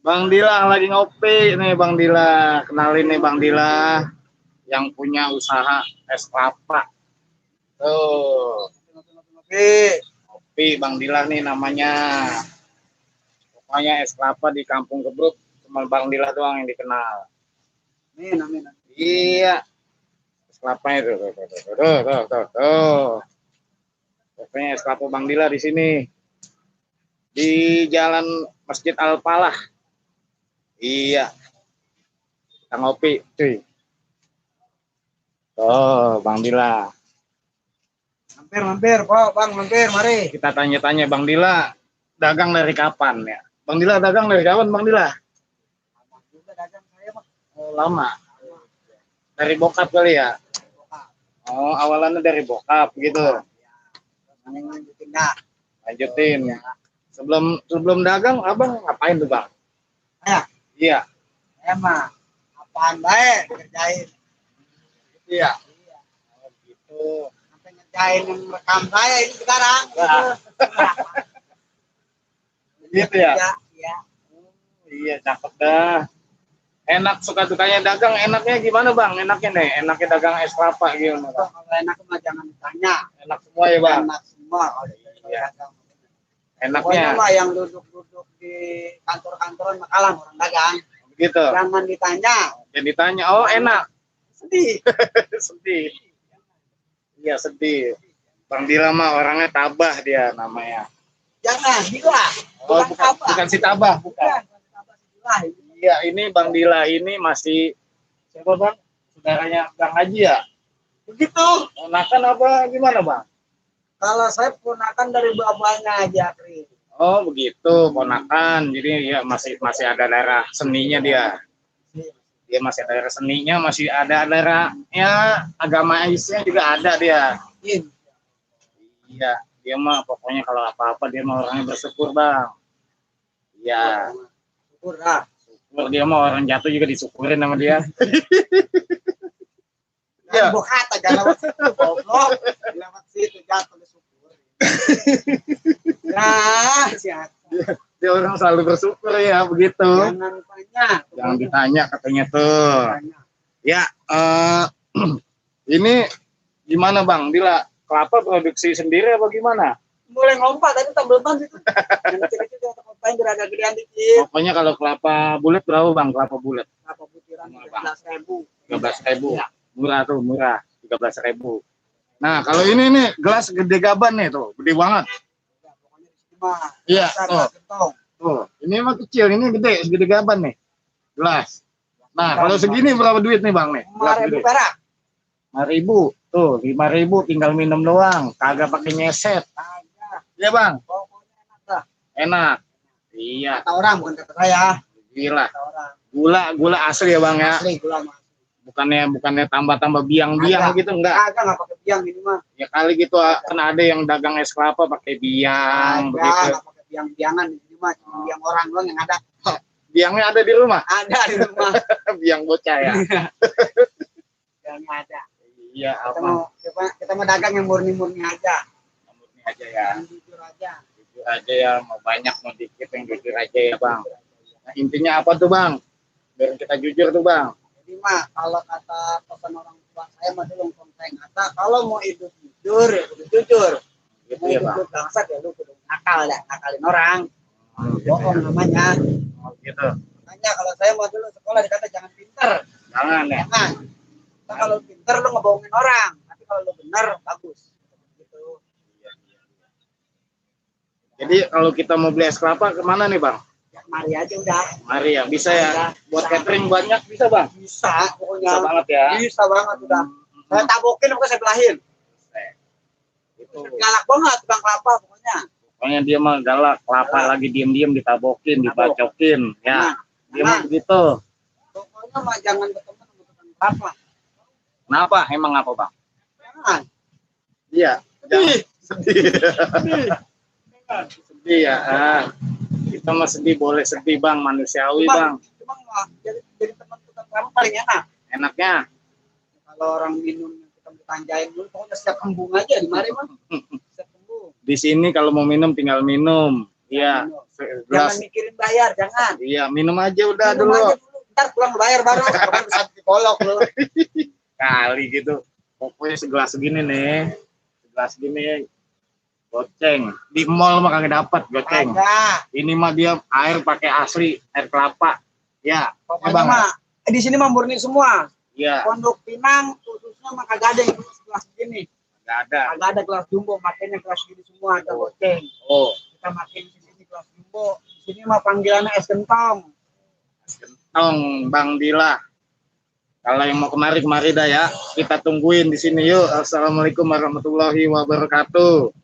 Bang Dila lagi ngopi nih Bang Dila. Kenalin nih Bang Dila yang punya usaha es kelapa. Tuh, ngopi Bang Dila nih namanya. Pokoknya es kelapa di Kampung Gebruk cuma Bang Dila doang yang dikenal. Amin, amin. Iya, es kelapa itu. Tuh. Pokoknya es kelapa Bang Dila di sini. Di Jalan Masjid Al-Falah. Iya. Kita ngopi, cuy. Oh, Bang Dila. Mampir, Pak. Bang, mampir, mari. Kita tanya-tanya Bang Dila, dagang dari kapan ya? Bang Dila dagang dari kapan, Bang Dila? Lama juga dagang saya, Pak. Oh, lama. Dari bokap kali ya? Oh, awalannya dari bokap gitu. Lanjutin dah. Lanjutin. Sebelum dagang, Abang ngapain tuh, Bang? Saya, Iya. saya mah apaan baik kerjain. Iya. Iya. Oh, gitu. Sampai ngerjain yang rekam saya ini sekarang. Wah. Gitu ya? Iya, iya. Iya, cakep dah. Enak suka dukanya dagang, enaknya gimana Bang? Enaknya nih, enaknya dagang es kelapa gimana Bang? Kalau enak mah jangan ditanya. Enak semua ya Bang? Enak semua kalau Iya. dagang. Enaknya Pokoknya mah yang duduk-duduk di kantor-kantoran mah kalah orang dagang. begitu. Jangan ditanya. Jadi ditanya, oh enak. Sedih. Sedih. Iya sedih. Bang Dila mah orangnya tabah dia namanya. Jangan, gila. Oh bukan si tabah, bukan. Gila. Iya ini Bang Dila ini masih siapa Bang? Saudaranya Bang Haji ya? Begitu. Ponakan apa gimana Bang? Kalau saya ponakan dari bapaknya aja, Kri. Oh begitu, ponakan. Jadi ya masih ada darah seninya dia. Dia masih ada darah seninya, masih ada darah ya agama Islamnya juga ada dia. Iya, dia mah pokoknya kalau apa-apa dia mah orangnya bersyukur bang. Iya. Syukur lah. Syukur dia mah orang jatuh juga disyukurin sama dia. Iya. Bukan kata jangan lewat situ, goblok. Lewat situ jatuh disyukur. Nah, siapa? Dia orang selalu bersyukur ya begitu. Jangan tanya. Jangan ditanya katanya tuh. Ya, ini gimana bang? Dila kelapa produksi sendiri apa gimana? Boleh ngompat tadi tambelban situ. Yang kecil-kecil yang ngapain berada gedean dikit. Pokoknya kalau kelapa bulat berapa bang? Kelapa bulat? Kelapa butiran 13.000. 13.000. Ya. Murah tuh, murah. 13.000. Nah, kalau ini nih gelas gede gaban nih tuh, gede banget. Ya, pokoknya di sini mah. Iya, tuh. Tuh, ini mah kecil, ini gede, segede gaban nih. Gelas. Nah, kalau segini berapa duit nih, Bang nih? 5.000 perak. 5.000. Tuh, 5.000 tinggal minum doang, kagak pakai nyeset. Iya, Bang. Pokoknya enak lah. Enak. Iya. Kata orang bukan kata saya. Gila. Kata orang. Gula asli ya, Bang ya. Asli gula mah. Bukannya tambah-tambah biang-biang gitu enggak. Enggak pakai biang ini mah. Ya kali gitu kan ada yang dagang es kelapa pakai biang begitu. Enggak pakai biang-biangan ini mah, cuma biang orang doang yang ada. Biangnya ada di rumah. Ada di rumah. Biang bocah ya. Biangnya ada. Iya, kita mau dagang yang murni-murni aja. Murni aja ya. Yang jujur aja. Jujur aja ya, mau banyak mau dikit yang jujur aja ya, Bang. Nah, intinya apa tuh, Bang? Biar kita jujur tuh, Bang. Jadi mah kalau kata pesan orang tua saya mah dulu saya kata kalau mau hidup jujur ya kudu jujur. Gitu Mau ya, hidup Bang. bangsat ya lu kudu nakal ya, nakalin orang. Bohong namanya. Oh, gitu. Makanya kalau saya mau dulu sekolah dikata jangan pinter. Jangan ya. Jangan. Nah, kalau pinter lu ngebohongin orang, tapi kalau lu benar bagus. Gitu. Jadi kalau kita mau beli es kelapa kemana nih, Bang? Ya, mari aja udah. Mari ya, bisa ya. Buat catering banyak bisa, Bang? Bisa pokoknya. Bisa banget ya. Bisa banget udah. Saya tabokin pokoknya saya belahin. Itu. Galak banget tukang kelapa pokoknya. Pokoknya dia mah galak, kelapa lagi diem-diem ditabokin, dibacokin. Ya, dia mah begitu. Pokoknya mah jangan ketemu sama tukang kelapa. Kenapa? Emang apa, Bang? Jangan. Iya. Sedih. Sedih ya. Kita mah sedih, boleh sedih, Bang. Manusiawi, Bang. Cuma mah jadi teman tukang kelapa paling enak. Enaknya? Kalau orang minum kita tanjain dulu, pokoknya siap kembung aja di mari mah. Siap kembung. Di sini kalau mau minum tinggal minum. Iya, Jangan gelas. mikirin bayar, jangan. Iya, minum aja udah Minum dulu. aja dulu. Ntar pulang bayar baru. Orang bisa psikolog lu. Kali gitu. Pokoknya segelas segini nih. Segelas gini goceng. Di mall mah kagak dapat goceng. Ada. Ini mah dia air pakai asli, air kelapa. Ya, Pokoknya Bang. mah di sini mah murni semua. Iya, Pondok Pinang khususnya mah kagak ada yang kelas gini. enggak ada. Kagak ada kelas jumbo, makanya kelas gini semua ada goceng. Oh, Kita makin di sini kelas jumbo. Di sini mah panggilannya es kentong. kentong Bang Dila. Kalau yang mau kemari dah ya. Kita tungguin di sini yuk. Assalamualaikum warahmatullahi wabarakatuh.